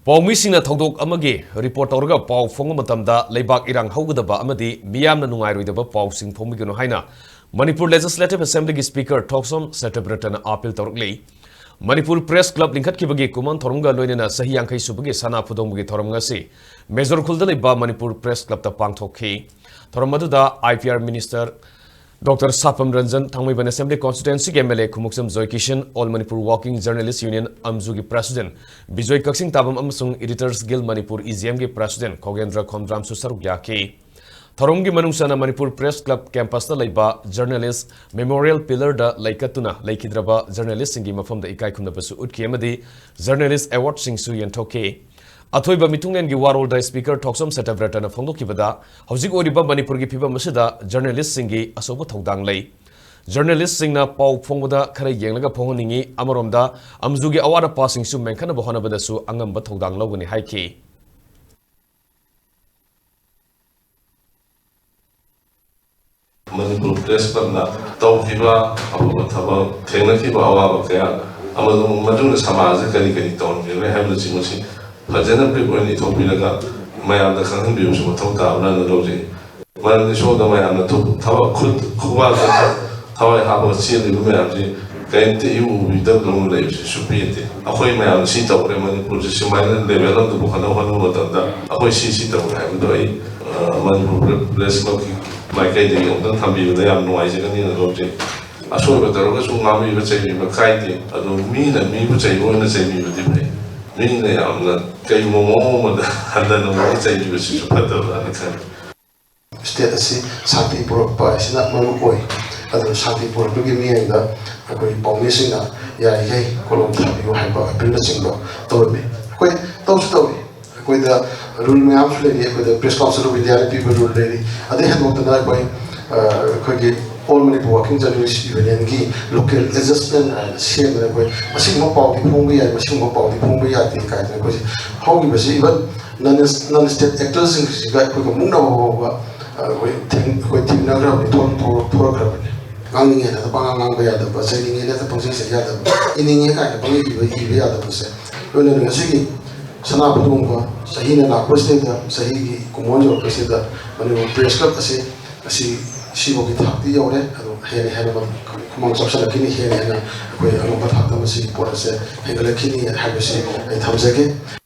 Paumisina Todok Amagi, report Orga Pau Fongomatamda, Lebak Irang Hogadaba Amadi, Miam Nuairidaba Pau Sing Pomigano Haina, Manipur Legislative Assembly Speaker Toxom, Senator Britain Apil Torgli, Manipur Press Club Linkat Kibagi Kuman Torunga Loina Sahiankai Subagi Sana Pudomgi Torongasi, Major Kuldaliba Manipur Press Club Tapang Toki, Toramaduda IPR Minister Dr. Sapam Ranjan, Tangmiban Assembly Constituency MLA Kumuksam Zoy Kishan, All Manipur Working Journalists Union Amzugi President, Bijoy Kaksing Tabam Amasung Editors Guild Manipur EZMG President, Kogendra Kondram Susaruk Yaki. Tharumgi Manungsana Manipur Press Club Campus da Laiba Journalist Memorial Pillar da Laikatuna, Laikidraba Journalist Singi Mafam da Ikai Kundabasu Utki Amadi, Journalist Award Singsu Yantoke. Athoiba mitunglen gi warol da speaker Toxom Setavrata na phongdo kibada hojik oriba Manipur gi phiba masida journalist singi asobo thodang lei journalist singna pau phongboda khara yenglaga phongningi amaromda amzugi awara passing su menkhana bahona badasu angamba thodang logani haiki Manipur Press Club na tawhiba abo thaba thengna ki bawa kaya amadu madung samaj kari kari ton ge habla chimosi Fajana people in Ethiopia, Mayam the Khan views of Tota, Nanoji. When they showed the Mayam to Tawa Kuba, Tawa Habo Chili Mayamji, then you with the long lives should be it. A way Mayam sit up and put the Shiman level of the Bukano, a way she sit up and have the Manipur Press Club, like I did, don't have you there, no idea in the object. I saw the Rogasumami would say, Makaiti, I don't mean and me would say, one the same with the meaning they are not getting more than the say you should put the state Santi Pura is not Malukoy, other Santi Pura to give me and the Pomissing, Yay, Colombo, you have a building told me. Quite those story. With the ruling absolutely with the press council with the other people who ready. And they had what the night by all Manipur Working Journalists Union local adjustment and share the way. A single party Pumbi and a single party Pumbi at the kind of question. How we was even non-state actors in Muna with Nagra program. Ganging at the Banganga, but sending in at the position in any kind of belief, other person. When in the city, Sanabunga, Sahina, Questada, Sahi, Kumonjo, Questada, Manipur Press Club, I see. She will be talked to you, Henry Hannibal, amongst Kini, Henry, and Along Patak, Porta, Henry Kini, and Habisi, and Tamzeki.